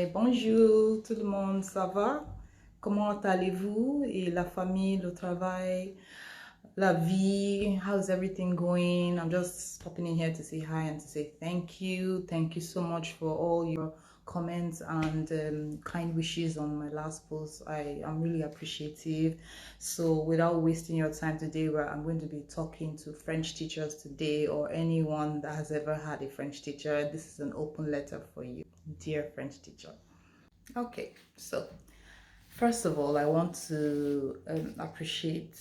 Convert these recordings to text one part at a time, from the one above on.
Hi, bonjour tout le monde, ça va? Comment allez-vous? Et la famille, le travail, la vie, how's everything going? I'm just popping in here to say hi and to say thank you. Thank you so much for all your comments and kind wishes on my last post. I am really appreciative. So without wasting your time today, where I'm going to be talking to French teachers today, or anyone that has ever had a French teacher, this is an open letter for you, dear French teacher. Okay, so first of all, I want to appreciate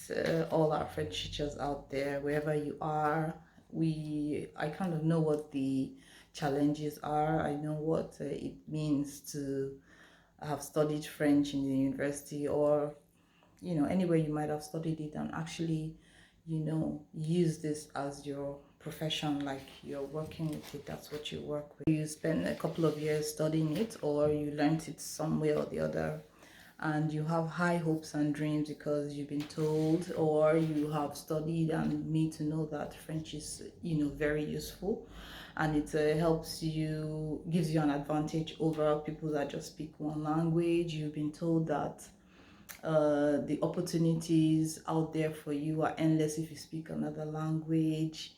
all our French teachers out there, wherever you are. I kind of know what the challenges are. I know what it means to have studied French in the university, or anywhere you might have studied it, and actually use this as your profession, like you're working with it. That's what you work with. You spend a couple of years studying it, or you learned it some way or the other, and you have high hopes and dreams because you've been told, or you have studied and need to know that French is very useful, and it helps you, gives you an advantage over people that just speak one language. You've been told that the opportunities out there for you are endless if you speak another language,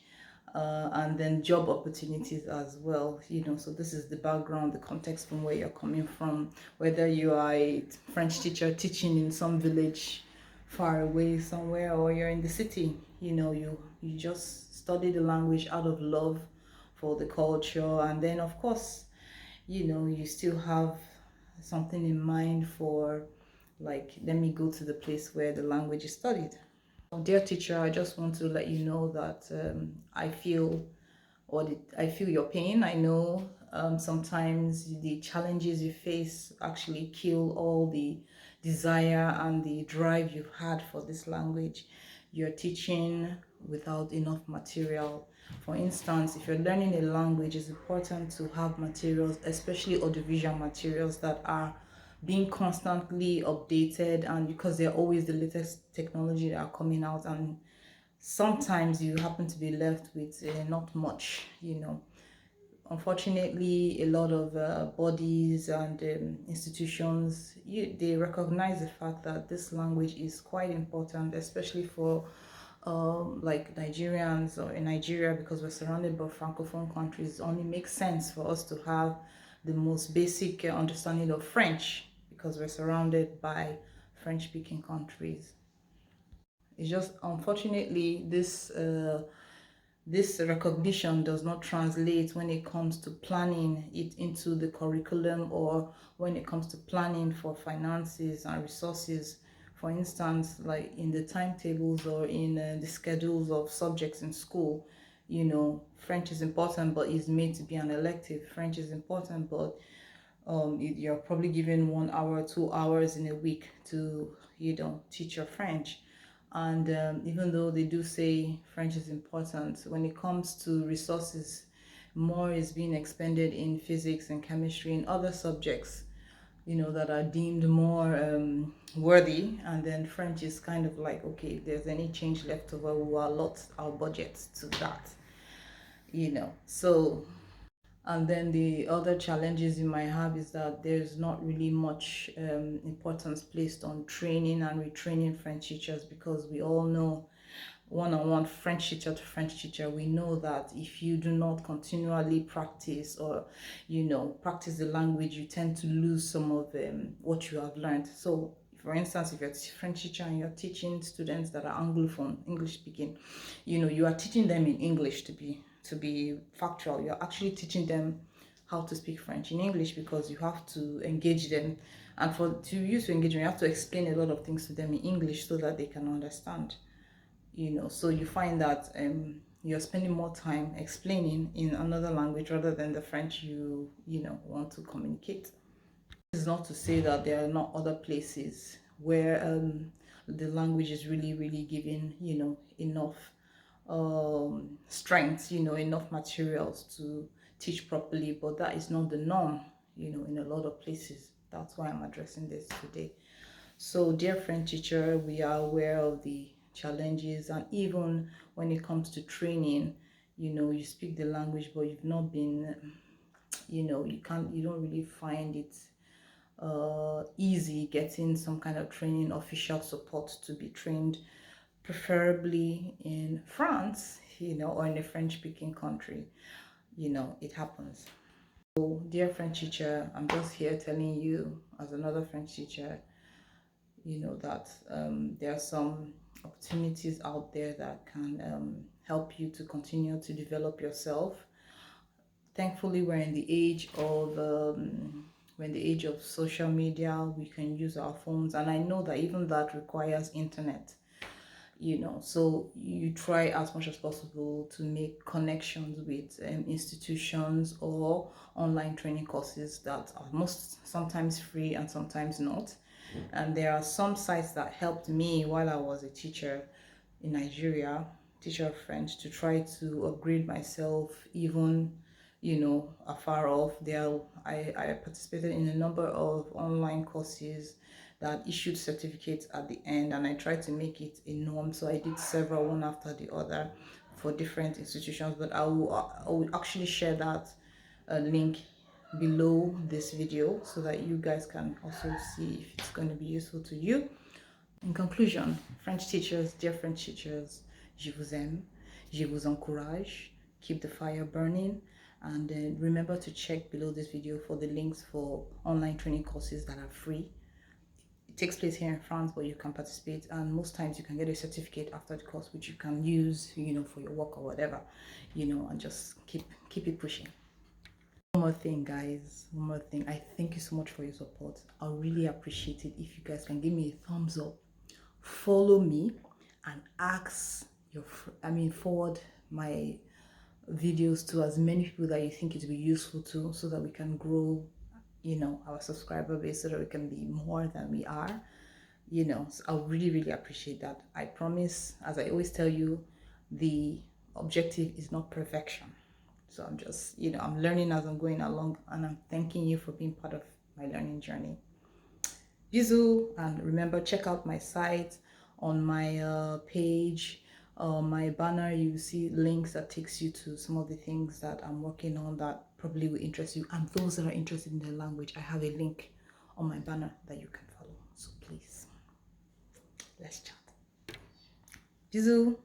and then job opportunities as well. So this is the background, the context from where you're coming from, whether you are a French teacher teaching in some village far away somewhere, or you're in the city. You just study the language out of love for the culture, and then of course you still have something in mind for, like, let me go to the place where the language is studied. Dear teacher, I just want to let you know that I feel your pain. I know sometimes the challenges you face actually kill all the desire and the drive you've had for this language. You're teaching without enough material. For instance, if you're learning a language, it's important to have materials, especially audiovisual materials, that are being constantly updated, and because they're always the latest technology that are coming out, and sometimes you happen to be left with not much. Unfortunately, a lot of bodies and institutions, they recognize the fact that this language is quite important, especially for like Nigerians, or in Nigeria, because we're surrounded by francophone countries. It only makes sense for us to have the most basic understanding of French, because we're surrounded by French-speaking countries. It's just, unfortunately, this recognition does not translate when it comes to planning it into the curriculum, or when it comes to planning for finances and resources. For instance, like in the timetables, or in the schedules of subjects in school, French is important, but it's made to be an elective. French is important, but you're probably given 1 hour, 2 hours in a week to teach your French. And even though they do say French is important, when it comes to resources, more is being expended in physics and chemistry and other subjects that are deemed more worthy. And then French is kind of like, okay, if there's any change left over, we will allot our budget to that. So, and then the other challenges you might have is that there's not really much importance placed on training and retraining French teachers, because we all know, one-on-one, French teacher to French teacher, we know that if you do not continually practice, or practice the language, you tend to lose some of what you have learned. So for instance, if you're a French teacher and you're teaching students that are Anglophone, English speaking, you are teaching them in English to be factual. You're actually teaching them how to speak French in English, because you have to engage them, and to use to engage them, you have to explain a lot of things to them in English so that they can understand. So you find that you're spending more time explaining in another language rather than the French you want to communicate. This is not to say that there are not other places where the language is really, really giving enough strength, enough materials to teach properly, but that is not the norm in a lot of places. That's why I'm addressing this today. So, dear French teacher, we are aware of the challenges, and even when it comes to training, you speak the language, but you've not been, you don't really find it easy getting some kind of training, official support to be trained, preferably in France, or in a French-speaking country. It happens. So, dear French teacher, I'm just here telling you, as another French teacher, that there are some opportunities out there that can help you to continue to develop yourself. Thankfully, we're in the age of social media. We can use our phones, and I know that even that requires internet. So you try as much as possible to make connections with institutions or online training courses that are sometimes free and sometimes not. And there are some sites that helped me while I was a teacher in Nigeria, teacher of French, to try to upgrade myself even afar off. I participated in a number of online courses that issued certificates at the end, and I tried to make it a norm. So I did several, one after the other, for different institutions. But I will actually share that link below this video so that you guys can also see if it's going to be useful to you. In conclusion, French teachers, dear French teachers, je vous aime, je vous encourage, keep the fire burning, and remember to check below this video for the links for online training courses that are free. It takes place here in France, but you can participate, and most times you can get a certificate after the course, which you can use, for your work or whatever, and just keep it pushing. One more thing, guys. One more thing. I thank you so much for your support. I really appreciate it if you guys can give me a thumbs up, follow me, and forward my videos to as many people that you think it will be useful to, so that we can grow, our subscriber base, so that we can be more than we are. So I really appreciate that. I promise, as I always tell you, the objective is not perfection. So I'm just, I'm learning as I'm going along, and I'm thanking you for being part of my learning journey. Bisous, and remember, check out my site. On my page, my banner, you see links that takes you to some of the things that I'm working on that probably will interest you. And those that are interested in the language, I have a link on my banner that you can follow. So please, let's chat. Bisous.